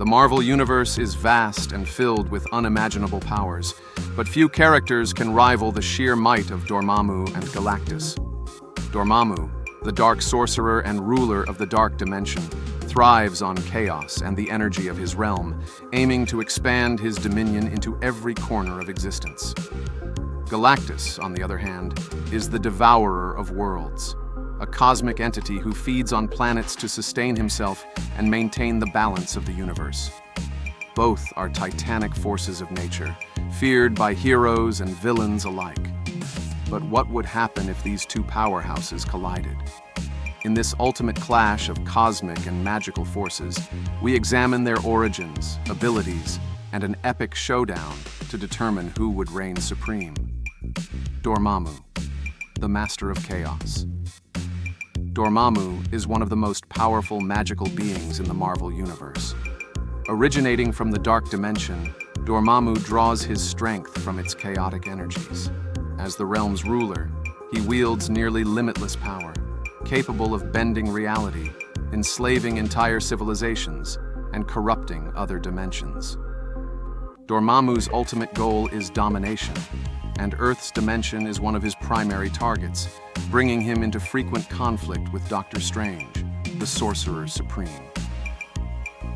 The Marvel Universe is vast and filled with unimaginable powers, but few characters can rival the sheer might of Dormammu and Galactus. Dormammu, the dark sorcerer and ruler of the dark dimension, thrives on chaos and the energy of his realm, aiming to expand his dominion into every corner of existence. Galactus, on the other hand, is the Devourer of Worlds, a cosmic entity who feeds on planets to sustain himself and maintain the balance of the universe. Both are titanic forces of nature, feared by heroes and villains alike. But what would happen if these two powerhouses collided? In this ultimate clash of cosmic and magical forces, we examine their origins, abilities, and an epic showdown to determine who would reign supreme. Dormammu, the Master of Chaos. Dormammu is one of the most powerful magical beings in the Marvel Universe. Originating from the Dark Dimension, Dormammu draws his strength from its chaotic energies. As the realm's ruler, he wields nearly limitless power, capable of bending reality, enslaving entire civilizations, and corrupting other dimensions. Dormammu's ultimate goal is domination, and Earth's dimension is one of his primary targets, bringing him into frequent conflict with Doctor Strange, the Sorcerer Supreme.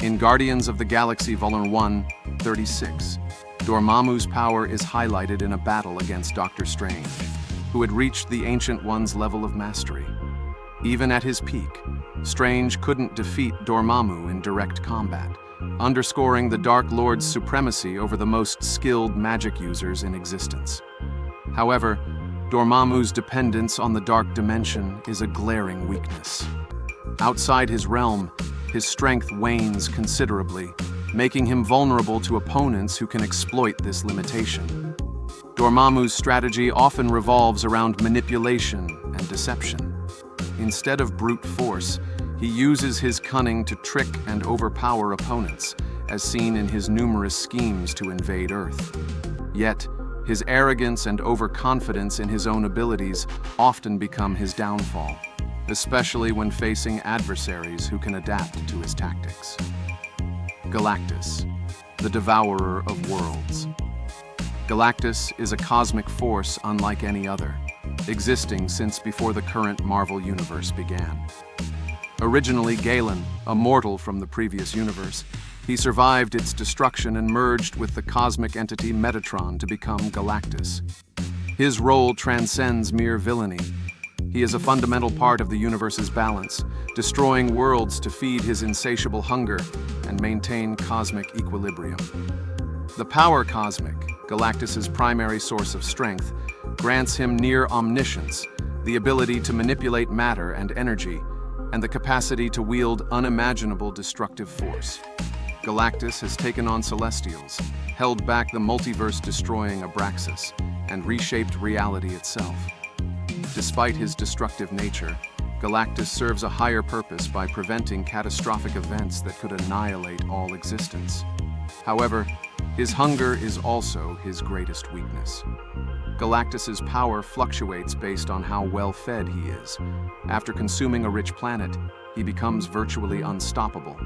In Guardians of the Galaxy Vol. 1, 36, Dormammu's power is highlighted in a battle against Doctor Strange, who had reached the Ancient One's level of mastery. Even at his peak, Strange couldn't defeat Dormammu in direct combat, underscoring the Dark Lord's supremacy over the most skilled magic users in existence. However, Dormammu's dependence on the Dark Dimension is a glaring weakness. Outside his realm, his strength wanes considerably, making him vulnerable to opponents who can exploit this limitation. Dormammu's strategy often revolves around manipulation and deception. Instead of brute force, he uses his cunning to trick and overpower opponents, as seen in his numerous schemes to invade Earth. Yet, his arrogance and overconfidence in his own abilities often become his downfall, especially when facing adversaries who can adapt to his tactics. Galactus, the Devourer of Worlds. Galactus is a cosmic force unlike any other, existing since before the current Marvel Universe began. Originally Galen, a mortal from the previous universe, he survived its destruction and merged with the cosmic entity Metatron to become Galactus. His role transcends mere villainy. He is a fundamental part of the universe's balance, destroying worlds to feed his insatiable hunger and maintain cosmic equilibrium. The power cosmic, Galactus's primary source of strength, grants him near omniscience, the ability to manipulate matter and energy, and the capacity to wield unimaginable destructive force. Galactus has taken on Celestials, held back the multiverse-destroying Abraxas, and reshaped reality itself. Despite his destructive nature, Galactus serves a higher purpose by preventing catastrophic events that could annihilate all existence. However, his hunger is also his greatest weakness. Galactus's power fluctuates based on how well-fed he is. After consuming a rich planet, he becomes virtually unstoppable.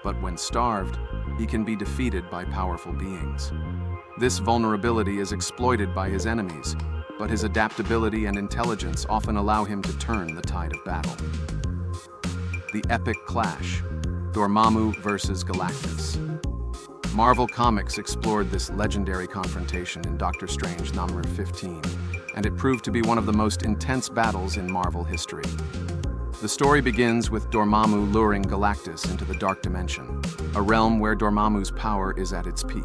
But when starved, he can be defeated by powerful beings. This vulnerability is exploited by his enemies, but his adaptability and intelligence often allow him to turn the tide of battle. The epic clash, Dormammu vs Galactus. Marvel Comics explored this legendary confrontation in Doctor Strange number 15, and it proved to be one of the most intense battles in Marvel history. The story begins with Dormammu luring Galactus into the Dark Dimension, a realm where Dormammu's power is at its peak.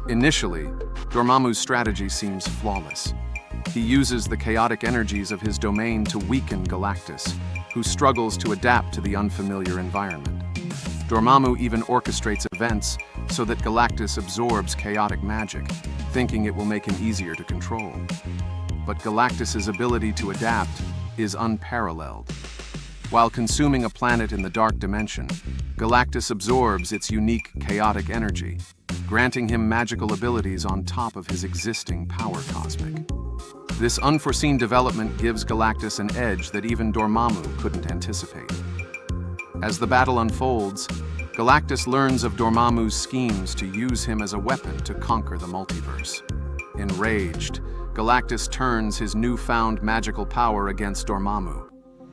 Initially, Dormammu's strategy seems flawless. He uses the chaotic energies of his domain to weaken Galactus, who struggles to adapt to the unfamiliar environment. Dormammu even orchestrates events so that Galactus absorbs chaotic magic, thinking it will make him easier to control. But Galactus's ability to adapt is unparalleled. While consuming a planet in the Dark Dimension, Galactus absorbs its unique chaotic energy, granting him magical abilities on top of his existing power cosmic. This unforeseen development gives Galactus an edge that even Dormammu couldn't anticipate. As the battle unfolds, Galactus learns of Dormammu's schemes to use him as a weapon to conquer the multiverse. Enraged, Galactus turns his newfound magical power against Dormammu.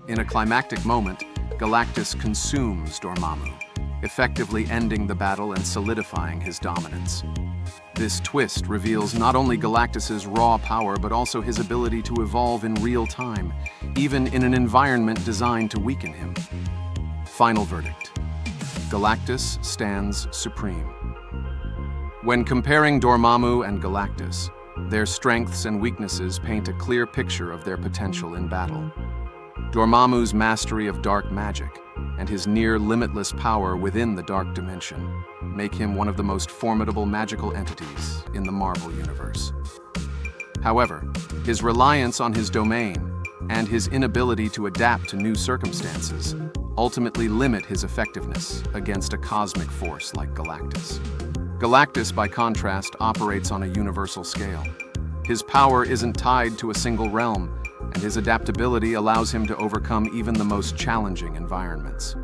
In a climactic moment, Galactus consumes Dormammu, effectively ending the battle and solidifying his dominance. This twist reveals not only Galactus's raw power but also his ability to evolve in real time, even in an environment designed to weaken him. Final verdict: Galactus stands supreme. When comparing Dormammu and Galactus, their strengths and weaknesses paint a clear picture of their potential in battle. Dormammu's mastery of dark magic and his near-limitless power within the dark dimension make him one of the most formidable magical entities in the Marvel Universe. However, his reliance on his domain and his inability to adapt to new circumstances ultimately limit his effectiveness against a cosmic force like Galactus. Galactus, by contrast, operates on a universal scale. His power isn't tied to a single realm, and his adaptability allows him to overcome even the most challenging environments.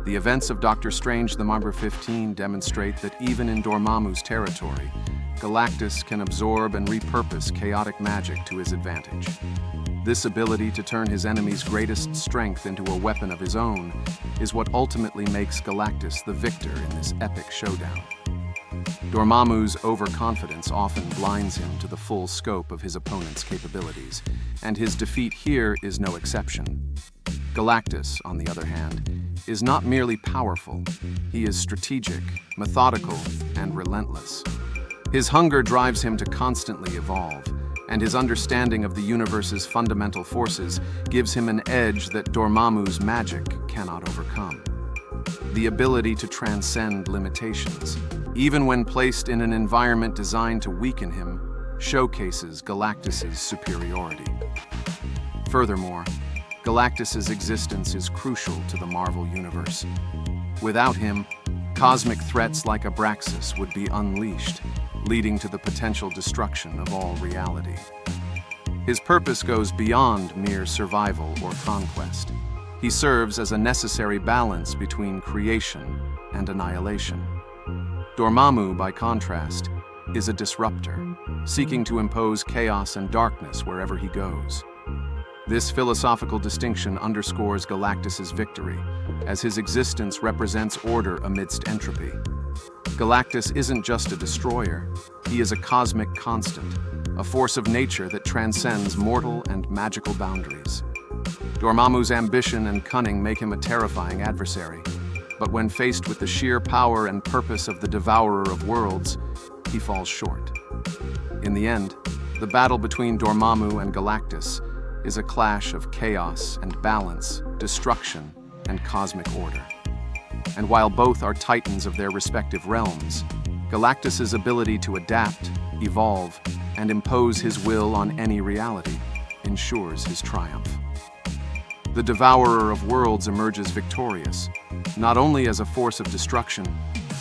The events of Doctor Strange the Marvel 15 demonstrate that even in Dormammu's territory, Galactus can absorb and repurpose chaotic magic to his advantage. This ability to turn his enemy's greatest strength into a weapon of his own is what ultimately makes Galactus the victor in this epic showdown. Dormammu's overconfidence often blinds him to the full scope of his opponent's capabilities, and his defeat here is no exception. Galactus, on the other hand, is not merely powerful. He is strategic, methodical, and relentless. His hunger drives him to constantly evolve, and his understanding of the universe's fundamental forces gives him an edge that Dormammu's magic cannot overcome. The ability to transcend limitations, even when placed in an environment designed to weaken him, showcases Galactus's superiority. Furthermore, Galactus's existence is crucial to the Marvel Universe. Without him, cosmic threats like Abraxas would be unleashed, leading to the potential destruction of all reality. His purpose goes beyond mere survival or conquest. He serves as a necessary balance between creation and annihilation. Dormammu, by contrast, is a disruptor, seeking to impose chaos and darkness wherever he goes. This philosophical distinction underscores Galactus's victory, as his existence represents order amidst entropy. Galactus isn't just a destroyer, he is a cosmic constant, a force of nature that transcends mortal and magical boundaries. Dormammu's ambition and cunning make him a terrifying adversary, but when faced with the sheer power and purpose of the Devourer of Worlds, he falls short. In the end, the battle between Dormammu and Galactus is a clash of chaos and balance, destruction and cosmic order. And while both are titans of their respective realms, Galactus's ability to adapt, evolve, and impose his will on any reality ensures his triumph. The Devourer of Worlds emerges victorious, not only as a force of destruction,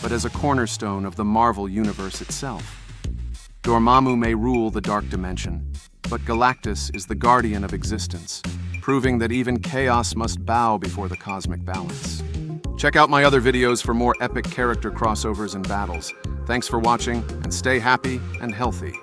but as a cornerstone of the Marvel Universe itself. Dormammu may rule the dark dimension, but Galactus is the guardian of existence, proving that even chaos must bow before the cosmic balance. Check out my other videos for more epic character crossovers and battles. Thanks for watching, and stay happy and healthy.